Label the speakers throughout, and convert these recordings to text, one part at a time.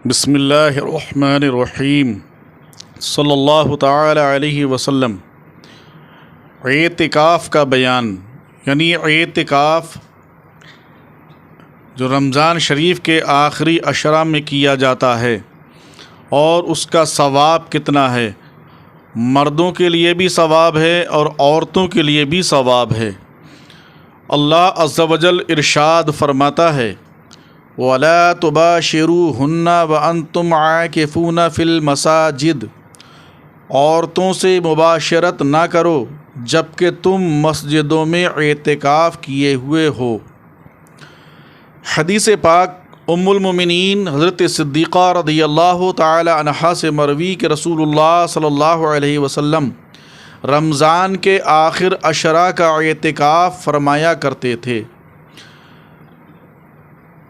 Speaker 1: بسم اللہ الرحمن الرحیم صلی اللہ تعالی علیہ وسلم۔ اعتکاف کا بیان، یعنی اعتکاف جو رمضان شریف کے آخری عشرہ میں کیا جاتا ہے اور اس کا ثواب کتنا ہے۔ مردوں کے لیے بھی ثواب ہے اور عورتوں کے لیے بھی ثواب ہے۔ اللہ عز و جل ارشاد فرماتا ہے وَلَا تُبَاشِرُوهُنَّ وَأَنْتُمْ عَاكِفُونَ فِي الْمَسَاجِدِ، عورتوں سے مباشرت نہ کرو جبکہ تم مسجدوں میں اعتکاف کیے ہوئے ہو۔ حدیث پاک ام المومنین حضرت صدیقہ رضی اللہ تعالی عنہا سے مروی کہ رسول اللہ صلی اللہ علیہ وسلم رمضان کے آخر عشرہ کا اعتکاف فرمایا کرتے تھے۔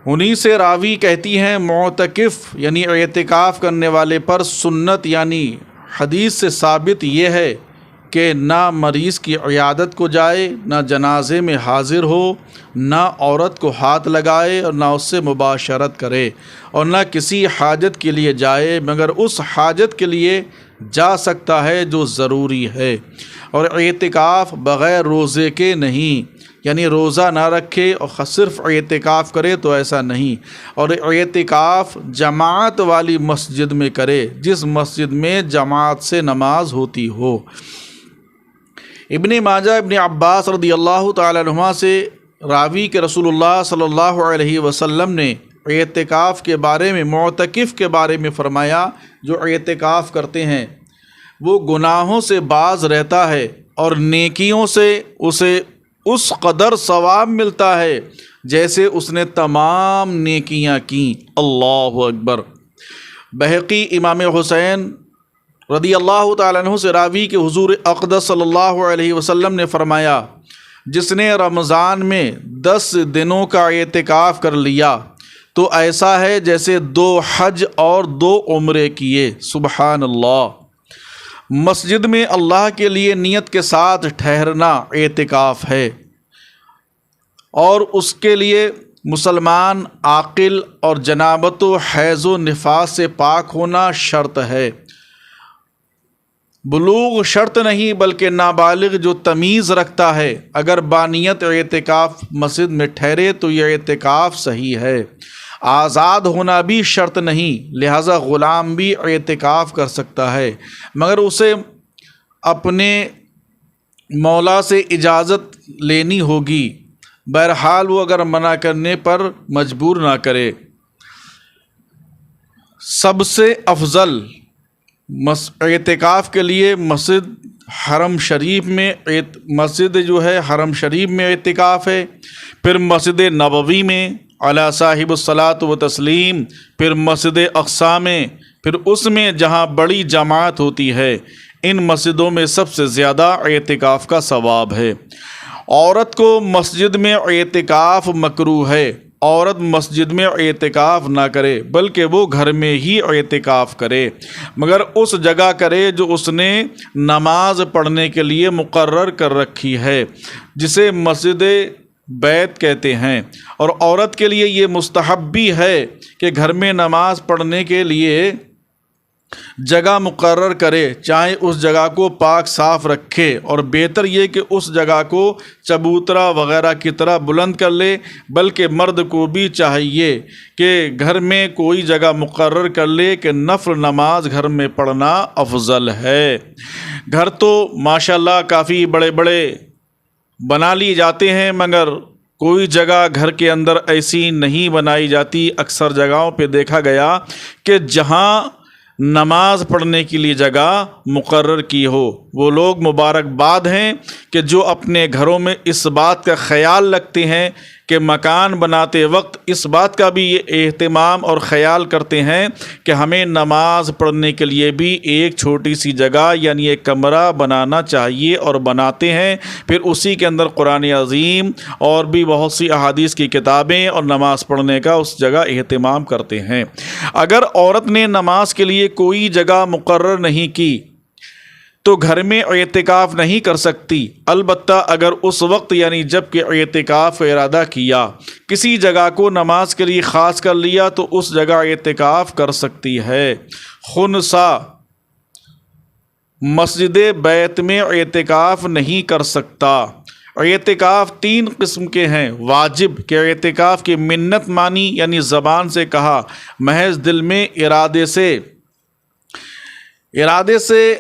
Speaker 1: انہی سے راوی کہتی ہیں معتکف یعنی اعتکاف کرنے والے پر سنت یعنی حدیث سے ثابت یہ ہے کہ نہ مریض کی عیادت کو جائے، نہ جنازے میں حاضر ہو، نہ عورت کو ہاتھ لگائے اور نہ اس سے مباشرت کرے، اور نہ کسی حاجت کے لیے جائے مگر اس حاجت کے لیے جا سکتا ہے جو ضروری ہے۔ اور اعتکاف بغیر روزے کے نہیں، یعنی روزہ نہ رکھے اور صرف اعتکاف کرے تو ایسا نہیں، اور اعتکاف جماعت والی مسجد میں کرے جس مسجد میں جماعت سے نماز ہوتی ہو۔ ابن ماجہ ابن عباس رضی اللہ تعالی عنہما سے راوی کہ رسول اللہ صلی اللہ علیہ وسلم نے اعتکاف کے بارے میں، معتکف کے بارے میں فرمایا جو اعتکاف کرتے ہیں وہ گناہوں سے باز رہتا ہے اور نیکیوں سے اسے اس قدر ثواب ملتا ہے جیسے اس نے تمام نیکیاں کیں۔ اللہ اکبر۔ بہقی امام حسین رضی اللہ تعالیٰ عنہ سے راوی کہ حضور اقدس صلی اللہ علیہ وسلم نے فرمایا جس نے رمضان میں 10 دنوں کا اعتکاف کر لیا تو ایسا ہے جیسے 2 حج اور 2 عمرے کیے۔ سبحان اللہ۔ مسجد میں اللہ کے لیے نیت کے ساتھ ٹھہرنا اعتکاف ہے، اور اس کے لیے مسلمان عاقل اور جنابت و حیض و نفاس سے پاک ہونا شرط ہے۔ بلوغ شرط نہیں بلکہ نابالغ جو تمیز رکھتا ہے اگر بانیت اعتکاف مسجد میں ٹھہرے تو یہ اعتکاف صحیح ہے۔ آزاد ہونا بھی شرط نہیں، لہذا غلام بھی اعتکاف کر سکتا ہے مگر اسے اپنے مولا سے اجازت لینی ہوگی، بہرحال وہ اگر منع کرنے پر مجبور نہ کرے۔ سب سے افضل اعتکاف کے لیے مسجد حرم شریف میں مسجد جو ہے حرم شریف میں اعتکاف ہے، پھر مسجد نبوی میں علی صاحب الصلاۃ و تسلیم، پھر مسجد اقصی میں، پھر اس میں جہاں بڑی جماعت ہوتی ہے۔ ان مسجدوں میں سب سے زیادہ اعتکاف کا ثواب ہے۔ عورت کو مسجد میں اعتکاف مکروہ ہے، عورت مسجد میں اعتکاف نہ کرے بلکہ وہ گھر میں ہی اعتکاف کرے، مگر اس جگہ کرے جو اس نے نماز پڑھنے کے لیے مقرر کر رکھی ہے جسے مسجد بیت کہتے ہیں۔ اور عورت کے لیے یہ مستحب بھی ہے کہ گھر میں نماز پڑھنے کے لیے جگہ مقرر کرے، چاہے اس جگہ کو پاک صاف رکھے، اور بہتر یہ کہ اس جگہ کو چبوترا وغیرہ کی طرح بلند کر لے، بلکہ مرد کو بھی چاہیے کہ گھر میں کوئی جگہ مقرر کر لے کہ نفل نماز گھر میں پڑھنا افضل ہے۔ گھر تو ماشاءاللہ کافی بڑے بڑے بنا لیے جاتے ہیں مگر کوئی جگہ گھر کے اندر ایسی نہیں بنائی جاتی۔ اکثر جگہوں پہ دیکھا گیا کہ جہاں نماز پڑھنے کے لیے جگہ مقرر کی ہو، وہ لوگ مبارکباد ہیں کہ جو اپنے گھروں میں اس بات کا خیال رکھتے ہیں کہ مکان بناتے وقت اس بات کا بھی یہ اہتمام اور خیال کرتے ہیں کہ ہمیں نماز پڑھنے کے لیے بھی ایک چھوٹی سی جگہ یعنی ایک کمرہ بنانا چاہیے، اور بناتے ہیں۔ پھر اسی کے اندر قرآن عظیم اور بھی بہت سی احادیث کی کتابیں اور نماز پڑھنے کا اس جگہ اہتمام کرتے ہیں۔ اگر عورت نے نماز کے لیے کوئی جگہ مقرر نہیں کی تو گھر میں اعتکاف نہیں کر سکتی، البتہ اگر اس وقت یعنی جب کہ اعتکاف کا ارادہ کیا کسی جگہ کو نماز کے لیے خاص کر لیا تو اس جگہ اعتکاف کر سکتی ہے۔ خنثی مسجد بیت میں اعتکاف نہیں کر سکتا۔ اعتکاف 3 قسم کے ہیں۔ واجب کہ اعتکاف کی منت مانی یعنی زبان سے کہا، محض دل میں ارادے سے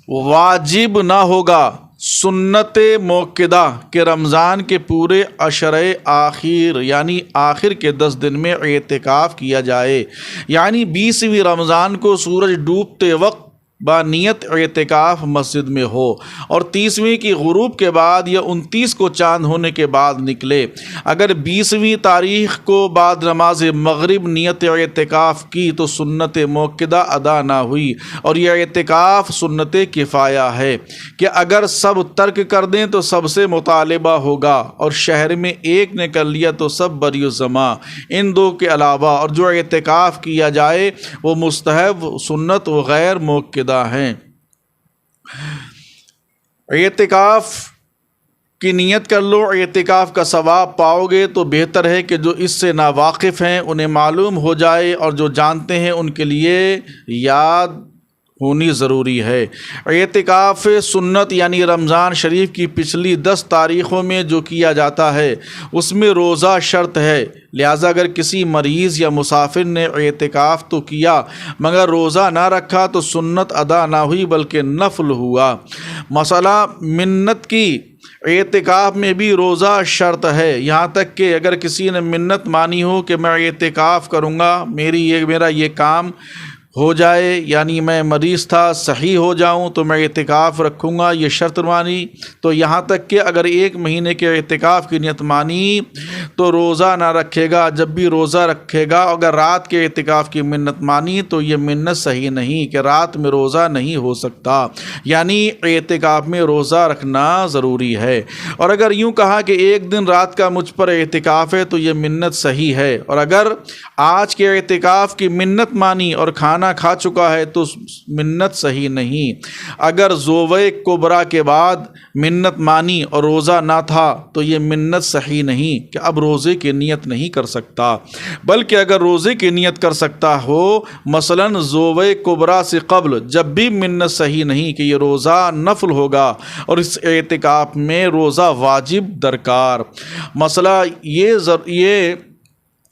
Speaker 1: واجب نہ ہوگا۔ سنت موقدہ کہ رمضان کے پورے عشرۂ آخر یعنی آخر کے 10 دن میں اعتکاف کیا جائے، یعنی 20ویں رمضان کو سورج ڈوبتے وقت بانیت اعتکاف مسجد میں ہو اور 30ویں کی غروب کے بعد یا 29 کو چاند ہونے کے بعد نکلے۔ اگر 20ویں تاریخ کو بعد نماز مغرب نیت اعتکاف کی تو سنت موقدہ ادا نہ ہوئی، اور یہ اعتکاف سنت کفایہ ہے کہ اگر سب ترک کر دیں تو سب سے مطالبہ ہوگا، اور شہر میں ایک نے کر لیا تو سب بری الذمہ۔ ان 2 کے علاوہ اور جو اعتکاف کیا جائے وہ مستحب، سنت و غیر موقدہ ہیں۔ اعتکاف کی نیت کر لو، اعتکاف کا ثواب پاؤ گے تو بہتر ہے کہ جو اس سے ناواقف ہیں انہیں معلوم ہو جائے، اور جو جانتے ہیں ان کے لیے یاد ہونی ضروری ہے۔ اعتکاف سنت یعنی رمضان شریف کی پچھلی 10 تاریخوں میں جو کیا جاتا ہے اس میں روزہ شرط ہے، لہٰذا اگر کسی مریض یا مسافر نے اعتکاف تو کیا مگر روزہ نہ رکھا تو سنت ادا نہ ہوئی بلکہ نفل ہوا۔ مسئلہ منت کی اعتکاف میں بھی روزہ شرط ہے، یہاں تک کہ اگر کسی نے منت مانی ہو کہ میں اعتکاف کروں گا، میرا یہ کام ہو جائے، یعنی میں مریض تھا صحیح ہو جاؤں تو میں اعتکاف رکھوں گا، یہ شرط مانی، تو یہاں تک کہ اگر 1 مہینے کے اعتکاف کی نیت مانی تو روزہ نہ رکھے گا۔ جب بھی روزہ رکھے گا اگر رات کے اعتکاف کی منت مانی تو یہ منت صحیح نہیں کہ رات میں روزہ نہیں ہو سکتا، یعنی اعتکاف میں روزہ رکھنا ضروری ہے۔ اور اگر یوں کہا کہ 1 دن رات کا مجھ پر اعتکاف ہے تو یہ منت صحیح ہے، اور اگر آج کے اعتکاف کی منت مانی اور کھانا کھا چکا ہے تو منت صحیح نہیں۔ اگر زووے کبریٰ کے بعد منت مانی اور روزہ نہ تھا تو یہ منت صحیح نہیں کہ اب روزے کی نیت نہیں کر سکتا، بلکہ اگر روزے کی نیت کر سکتا ہو، مثلاً زووے کبریٰ سے قبل، جب بھی منت صحیح نہیں کہ یہ روزہ نفل ہوگا اور اس اعتکاف میں روزہ واجب درکار۔ مسئلہ یہ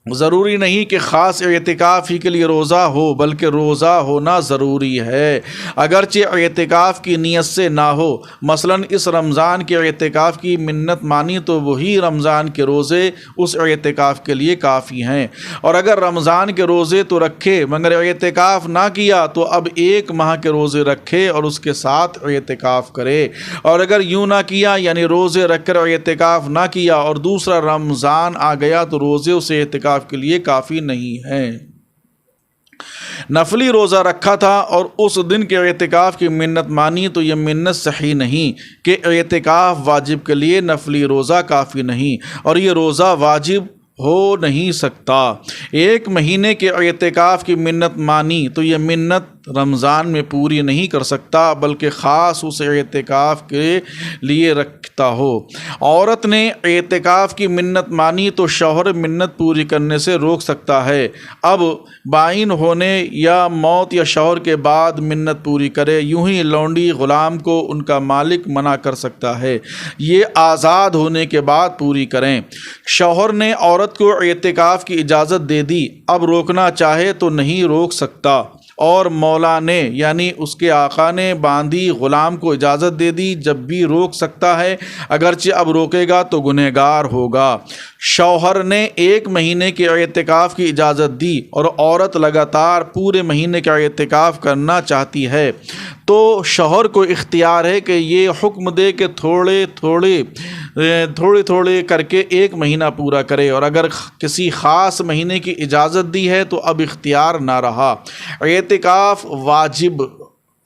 Speaker 1: ضروری نہیں کہ خاص اعتکاف ہی کے لیے روزہ ہو بلکہ روزہ ہونا ضروری ہے، اگرچہ اعتکاف کی نیت سے نہ ہو۔ مثلاً اس رمضان کے اعتکاف کی منت مانی تو وہی رمضان کے روزے اس اعتکاف کے لیے کافی ہیں، اور اگر رمضان کے روزے تو رکھے مگر اعتکاف نہ کیا تو اب 1 ماہ کے روزے رکھے اور اس کے ساتھ اعتکاف کرے، اور اگر یوں نہ کیا یعنی روزے رکھ کر اعتکاف نہ کیا اور دوسرا رمضان آ گیا تو روزے اس اعتکاف کے لیے کافی نہیں ہیں۔ نفلی روزہ رکھا تھا اور اس دن کے اعتکاف کی منت مانی تو یہ منت صحیح نہیں کہ اعتکاف واجب کے لیے نفلی روزہ کافی نہیں، اور یہ روزہ واجب ہو نہیں سکتا۔ 1 مہینے کے اعتکاف کی منت مانی تو یہ منت رمضان میں پوری نہیں کر سکتا بلکہ خاص اس اعتکاف کے لیے رکھتا ہو۔ عورت نے اعتکاف کی منت مانی تو شوہر منت پوری کرنے سے روک سکتا ہے۔ اب بائن ہونے یا موت یا شوہر کے بعد منت پوری کرے، یوں ہی لونڈی غلام کو ان کا مالک منع کر سکتا ہے، یہ آزاد ہونے کے بعد پوری کریں۔ شوہر نے عورت کو اعتکاف کی اجازت دے دی، اب روکنا چاہے تو نہیں روک سکتا، اور مولا نے یعنی اس کے آقا نے باندی غلام کو اجازت دے دی، جب بھی روک سکتا ہے، اگرچہ اب روکے گا تو گنہگار ہوگا۔ شوہر نے 1 مہینے کے اعتکاف کی اجازت دی اور عورت لگاتار پورے مہینے کا اعتکاف کرنا چاہتی ہے تو شوہر کو اختیار ہے کہ یہ حکم دے کہ تھوڑے تھوڑے کر کے 1 مہینہ پورا کرے، اور اگر کسی خاص مہینے کی اجازت دی ہے تو اب اختیار نہ رہا۔ اعتکاف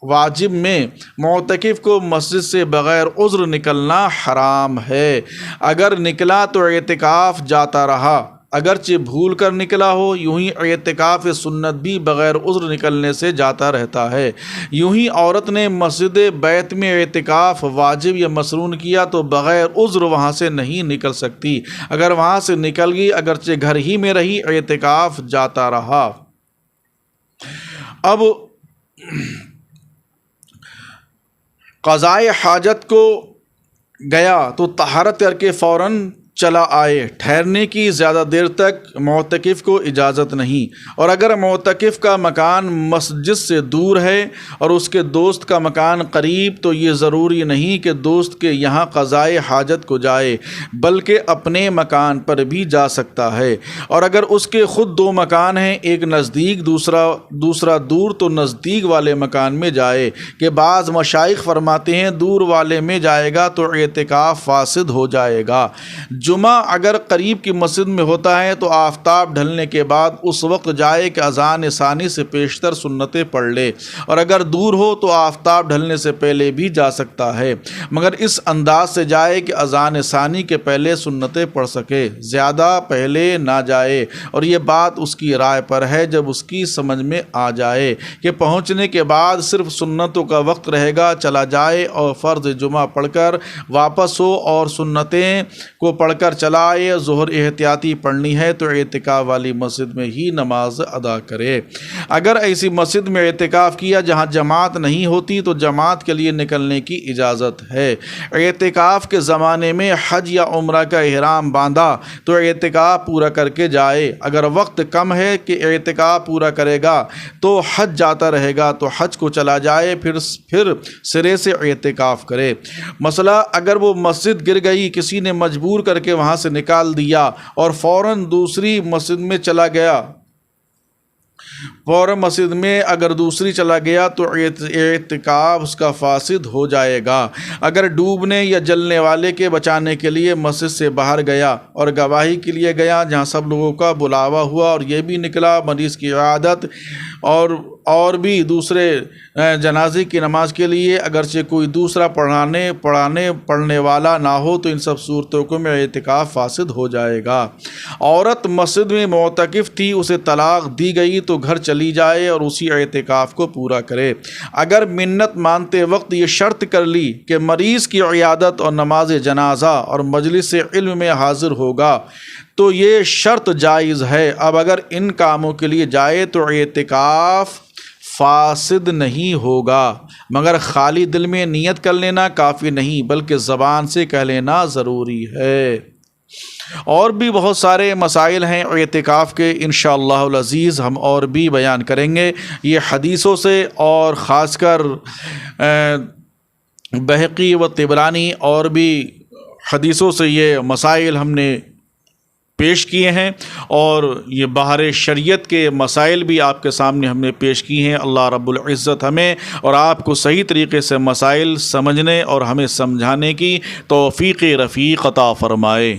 Speaker 1: واجب میں معتکف کو مسجد سے بغیر عذر نکلنا حرام ہے، اگر نکلا تو اعتکاف جاتا رہا، اگرچہ بھول کر نکلا ہو، یوں ہی اعتکاف سنت بھی بغیر عذر نکلنے سے جاتا رہتا ہے۔ یوں ہی عورت نے مسجد بیت میں اعتکاف واجب یا مسنون کیا تو بغیر عذر وہاں سے نہیں نکل سکتی۔ اگر وہاں سے نکل گئی، اگرچہ گھر ہی میں رہی، اعتکاف جاتا رہا۔ اب قضائے حاجت کو گیا تو طہارت کر کے فوراً چلا آئے۔ ٹھہرنے کی زیادہ دیر تک معتکف کو اجازت نہیں، اور اگر معتکف کا مکان مسجد سے دور ہے اور اس کے دوست کا مکان قریب، تو یہ ضروری نہیں کہ دوست کے یہاں قضائے حاجت کو جائے، بلکہ اپنے مکان پر بھی جا سکتا ہے۔ اور اگر اس کے خود دو مکان ہیں، ایک نزدیک دوسرا دور، تو نزدیک والے مکان میں جائے، کہ بعض مشائخ فرماتے ہیں دور والے میں جائے گا تو اعتکاف فاسد ہو جائے گا۔ جمعہ اگر قریب کی مسجد میں ہوتا ہے تو آفتاب ڈھلنے کے بعد اس وقت جائے کہ اذان ثانی سے پیشتر سنتیں پڑھ لے، اور اگر دور ہو تو آفتاب ڈھلنے سے پہلے بھی جا سکتا ہے، مگر اس انداز سے جائے کہ اذان ثانی کے پہلے سنتیں پڑھ سکے، زیادہ پہلے نہ جائے۔ اور یہ بات اس کی رائے پر ہے، جب اس کی سمجھ میں آ جائے کہ پہنچنے کے بعد صرف سنتوں کا وقت رہے گا، چلا جائے اور فرض جمعہ پڑھ کر واپس ہو، اور سنتیں کو پڑھ کر چلا آئے۔ ظہر احتیاطی پڑھنی ہے تو اعتکاف والی مسجد میں ہی نماز ادا کرے۔ اگر ایسی مسجد میں اعتکاف کیا جہاں جماعت نہیں ہوتی تو جماعت کے لیے نکلنے کی اجازت ہے۔ اعتکاف کے زمانے میں حج یا عمرہ کا احرام باندھا تو اعتکاف پورا کر کے جائے۔ اگر وقت کم ہے کہ اعتکاف پورا کرے گا تو حج جاتا رہے گا تو حج کو چلا جائے، پھر سرے سے اعتکاف کرے۔ مسئلہ اگر وہ مسجد گر گئی، کسی نے مجبور کر کے وہاں سے نکال دیا اور فوراً دوسری مسجد میں چلا گیا، اگر دوسری چلا گیا تو اعتکاف اس کا فاسد ہو جائے گا۔ اگر ڈوبنے یا جلنے والے کے بچانے کے لیے مسجد سے باہر گیا اور گواہی کے لیے گیا جہاں سب لوگوں کا بلاوا ہوا اور یہ بھی نکلا مریض کی عیادت اور بھی دوسرے جنازے کی نماز کے لیے، اگرچہ کوئی دوسرا پڑھنے والا نہ ہو، تو ان سب صورتوں میں اعتکاف فاسد ہو جائے گا۔ عورت مسجد میں معتکف تھی، اسے طلاق دی گئی تو گھر چلی جائے اور اسی اعتکاف کو پورا کرے۔ اگر منت مانتے وقت یہ شرط کر لی کہ مریض کی عیادت اور نماز جنازہ اور مجلس علم میں حاضر ہوگا تو یہ شرط جائز ہے۔ اب اگر ان کاموں کے لیے جائے تو اعتکاف فاسد نہیں ہوگا، مگر خالی دل میں نیت کر لینا کافی نہیں، بلکہ زبان سے کہہ لینا ضروری ہے۔ اور بھی بہت سارے مسائل ہیں اعتکاف کے، انشاءاللہ العزیز ہم اور بھی بیان کریں گے۔ یہ حدیثوں سے اور خاص کر بہقی و طبرانی اور بھی حدیثوں سے یہ مسائل ہم نے پیش کیے ہیں، اور یہ بہر شریعت کے مسائل بھی آپ کے سامنے ہم نے پیش کی ہیں۔ اللہ رب العزت ہمیں اور آپ کو صحیح طریقے سے مسائل سمجھنے اور ہمیں سمجھانے کی توفیق رفیق عطا فرمائے۔